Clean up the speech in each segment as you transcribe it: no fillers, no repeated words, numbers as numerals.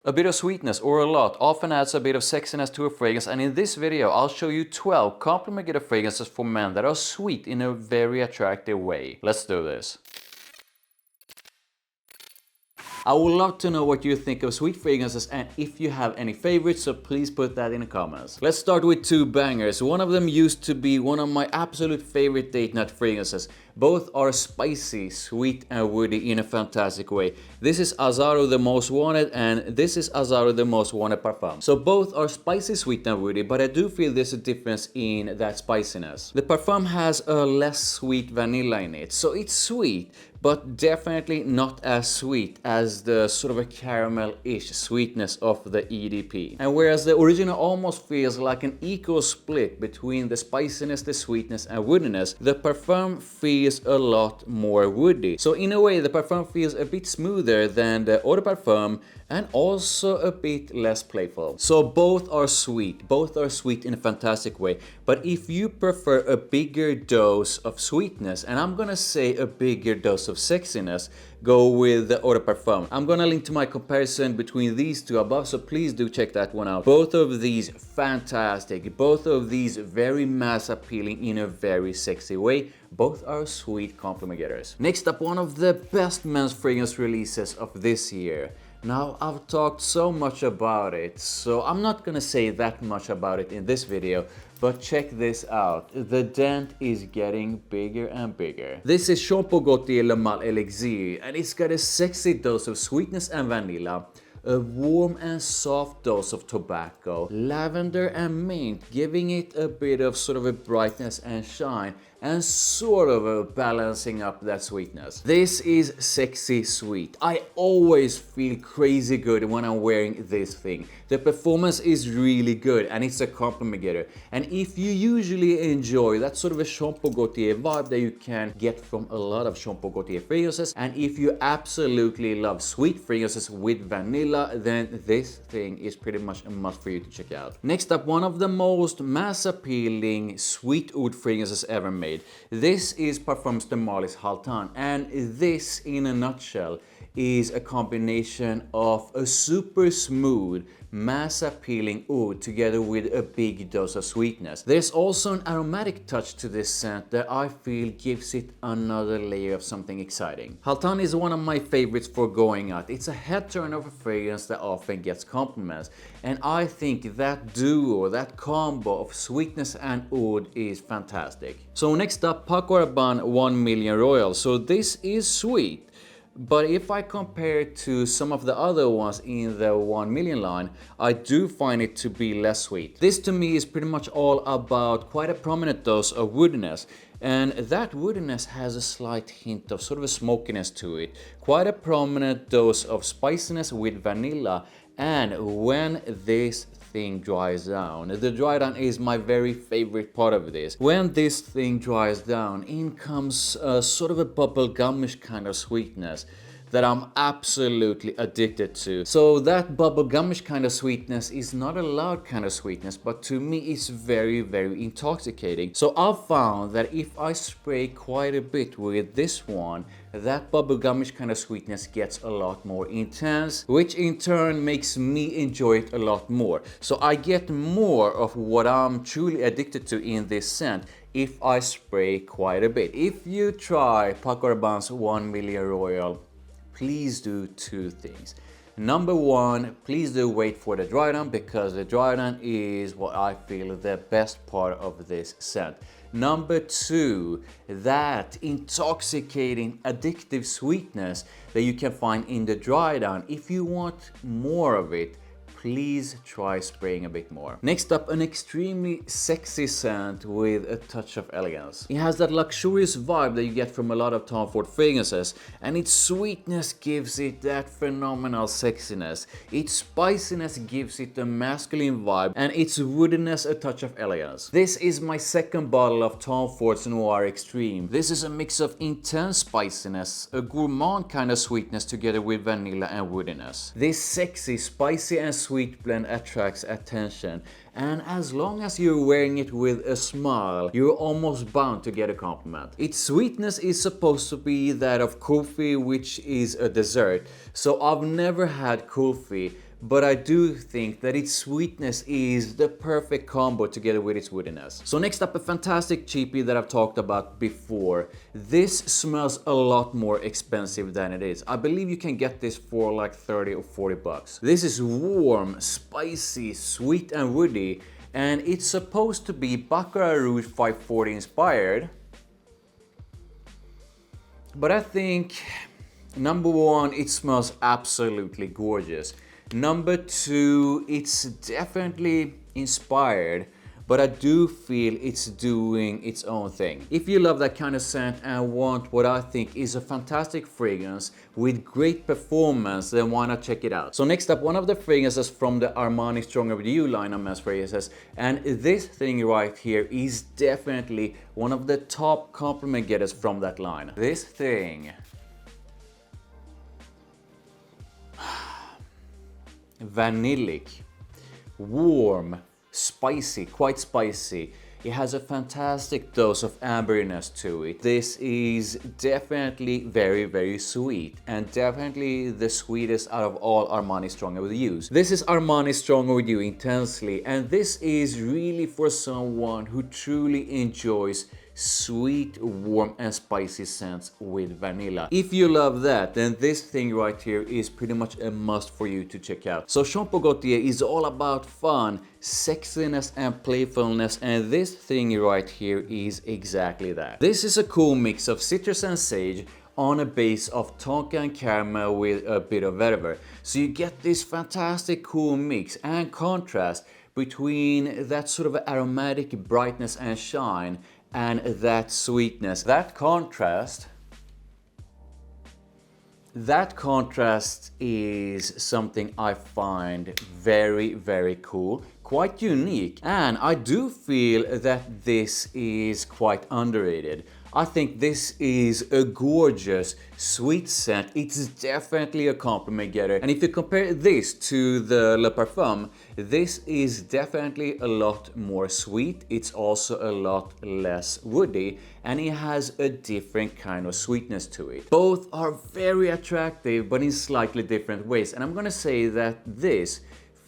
A bit of sweetness or a lot often adds a bit of sexiness to a fragrance, and in this video I'll show you 12 compliment fragrances for men that are sweet in a very attractive way. Let's do this. I would love to know what you think of sweet fragrances and if you have any favorites, so please put that in the comments. Let's start with two bangers. One of them used to be one of my absolute favorite date night fragrances. Both are spicy, sweet and woody in a fantastic way. This is Azzaro the Most Wanted and this is Azzaro the Most Wanted Parfum. So both are spicy, sweet and woody, but I do feel there's a difference in that spiciness. The Parfum has a less sweet vanilla in it, so it's sweet, but definitely not as sweet as the sort of a caramel-ish sweetness of the EDP. And whereas the original almost feels like an equal split between the spiciness, the sweetness and woodiness, the Parfum feels a lot more woody. So in a way the Parfum feels a bit smoother than the Eau de Parfum and also a bit less playful. So both are sweet in a fantastic way. But if you prefer a bigger dose of sweetness, and I'm gonna say a bigger dose of sexiness, go with the Eau de Parfum. I'm gonna link to my comparison between these two above, so please do check that one out. Both of these fantastic, both of these very mass appealing in a very sexy way. Both are sweet compliment getters. Next up, one of the best men's fragrance releases of this year. Now, I've talked so much about it, so I'm not gonna say that much about it in this video, but check this out. The dent is getting bigger and bigger. This is Gaultier Le Mal Elixir, and it's got a sexy dose of sweetness and vanilla, a warm and soft dose of tobacco, lavender and mint, giving it a bit of sort of a brightness and shine, and sort of a balancing up that sweetness. This is sexy sweet. I always feel crazy good when I'm wearing this thing. The performance is really good and it's a compliment getter. And if you usually enjoy that sort of a Gaultier vibe that you can get from a lot of Gaultier fragrances, and if you absolutely love sweet fragrances with vanilla, then this thing is pretty much a must for you to check out. Next up, one of the most mass appealing sweet oud fragrances ever made. This is Parfums de Marly's Haltane, and this in a nutshell is a combination of a super smooth, mass appealing oud together with a big dose of sweetness. There's also an aromatic touch to this scent that I feel gives it another layer of something exciting. Haltane is one of my favorites for going out. It's a head turn of a fragrance that often gets compliments, and I think that duo, that combo of sweetness and oud is fantastic. So next up, Paco Rabanne 1 Million Royal. So this is sweet. But if I compare it to some of the other ones in the 1 million line, I do find it to be less sweet. This to me is pretty much all about quite a prominent dose of woodiness. And that woodiness has a slight hint of sort of a smokiness to it. Quite a prominent dose of spiciness with vanilla. And when this thing dries down, the dry down is my very favorite part of this. When this thing dries down, in comes a sort of a bubblegummish kind of sweetness that I'm absolutely addicted to. So that bubblegummish kind of sweetness is not a loud kind of sweetness, but to me it's very, very intoxicating. So I've found that if I spray quite a bit with this one, that bubblegummish kind of sweetness gets a lot more intense, which in turn makes me enjoy it a lot more. So I get more of what I'm truly addicted to in this scent if I spray quite a bit. If you try Paco Rabanne's 1 Million Royal, please do two things. Number one, please do wait for the dry down, because the dry down is what I feel the best part of this scent. Number two, that intoxicating, addictive sweetness that you can find in the dry down. If you want more of it, please try spraying a bit more. Next up, an extremely sexy scent with a touch of elegance. It has that luxurious vibe that you get from a lot of Tom Ford fragrances, and its sweetness gives it that phenomenal sexiness. Its spiciness gives it a masculine vibe, and its woodiness a touch of elegance. This is my second bottle of Tom Ford's Noir Extreme. This is a mix of intense spiciness, a gourmand kind of sweetness together with vanilla and woodiness. This sexy, spicy and sweet blend attracts attention, and as long as you're wearing it with a smile, you're almost bound to get a compliment. Its sweetness is supposed to be that of kulfi, which is a dessert. So I've never had kulfi, but I do think that its sweetness is the perfect combo together with its woodiness. So next up, a fantastic cheapie that I've talked about before. This smells a lot more expensive than it is. I believe you can get this for like 30 or 40 bucks. This is warm, spicy, sweet and woody, and it's supposed to be Baccarat Rouge 540 inspired. But I think, number one, it smells absolutely gorgeous. Number two, it's definitely inspired, but I do feel it's doing its own thing. If you love that kind of scent and want what I think is a fantastic fragrance with great performance, then why not check it out? So next up, one of the fragrances from the Armani Stronger With You line of men's fragrances, and this thing right here is definitely one of the top compliment getters from that line. This thing. Vanillic, warm, spicy, quite spicy. It has a fantastic dose of amberiness to it. This is definitely very, very sweet, and definitely the sweetest out of all Armani Stronger With You. This is Armani Stronger With You Intensely, and this is really for someone who truly enjoys sweet, warm and spicy scents with vanilla. If you love that, then this thing right here is pretty much a must for you to check out. So Jean Paul Gaultier is all about fun, sexiness and playfulness, and this thing right here is exactly that. This is a cool mix of citrus and sage on a base of tonka and caramel with a bit of vetiver. So you get this fantastic cool mix and contrast between that sort of aromatic brightness and shine and that sweetness. That contrast is something I find very, very cool, quite unique, and I do feel that this is quite underrated. I think this is a gorgeous, sweet scent. It's definitely a compliment getter. And if you compare this to the Le Parfum, this is definitely a lot more sweet. It's also a lot less woody, and it has a different kind of sweetness to it. Both are very attractive, but in slightly different ways. And I'm gonna say that this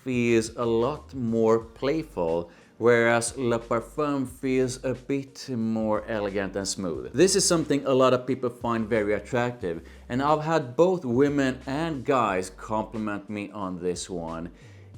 feels a lot more playful, whereas Le Parfum feels a bit more elegant and smooth. This is something a lot of people find very attractive, and I've had both women and guys compliment me on this one.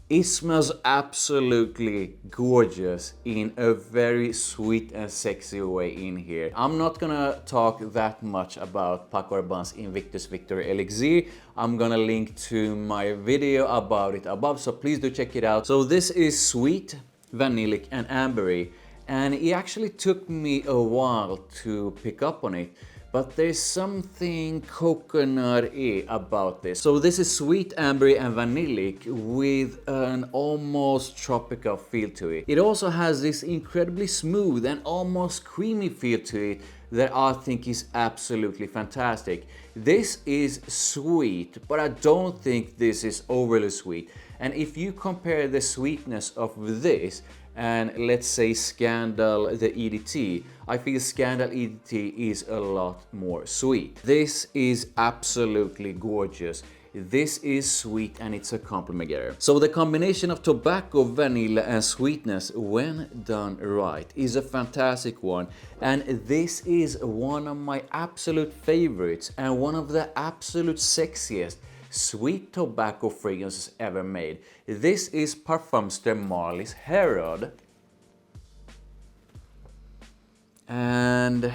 It smells absolutely gorgeous in a very sweet and sexy way in here. I'm not gonna talk that much about Paco Rabanne's Invictus Victory Elixir. I'm gonna link to my video about it above, so please do check it out. So this is sweet, vanillic and ambery, and it actually took me a while to pick up on it, but there's something coconut-y about this. So this is sweet, ambery and vanillic with an almost tropical feel to it. It also has this incredibly smooth and almost creamy feel to it that I think is absolutely fantastic. This is sweet, but I don't think this is overly sweet. And if you compare the sweetness of this and let's say Scandal the EDT, I feel Scandal EDT is a lot more sweet. This is absolutely gorgeous. This is sweet and it's a compliment getter. So the combination of tobacco, vanilla and sweetness when done right is a fantastic one, and this is one of my absolute favorites and one of the absolute sexiest sweet tobacco fragrances ever made. This is Parfums de Marly's Herod, and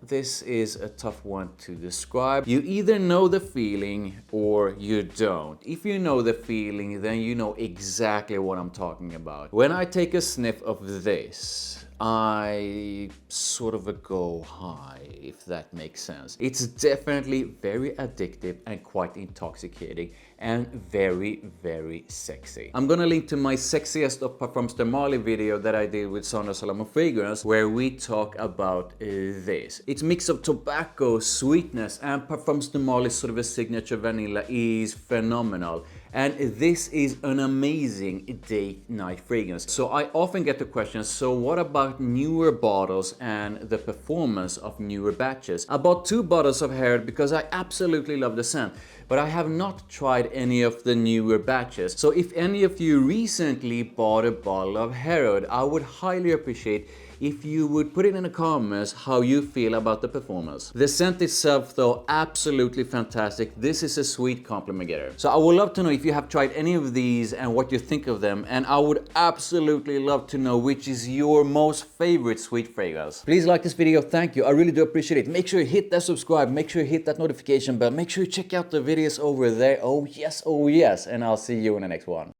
this is a tough one to describe. You either know the feeling or you don't. If you know the feeling, then you know exactly what I'm talking about. When I take a sniff of this, I sort of go high, if that makes sense. It's definitely very addictive and quite intoxicating and very, very sexy. I'm gonna link to my sexiest of Parfums de Marly video that I did with Sandra Solomon Fragrance, where we talk about this. Its mix of tobacco, sweetness and Parfums de Marly's sort of a signature vanilla is phenomenal. And this is an amazing date night fragrance. So I often get the question, so what about newer bottles and the performance of newer batches? I bought 2 bottles of Harrod because I absolutely love the scent, but I have not tried any of the newer batches. So if any of you recently bought a bottle of Harrod, I would highly appreciate if you would put it in the comments how you feel about the performance. The scent itself though, absolutely fantastic. This is a sweet compliment getter. So I would love to know if you have tried any of these and what you think of them, and I would absolutely love to know which is your most favorite sweet fragrance. Please like this video, thank you, I really do appreciate it. Make sure you hit that subscribe, make sure you hit that notification bell, make sure you check out the videos over there. Oh yes, and I'll see you in the next one.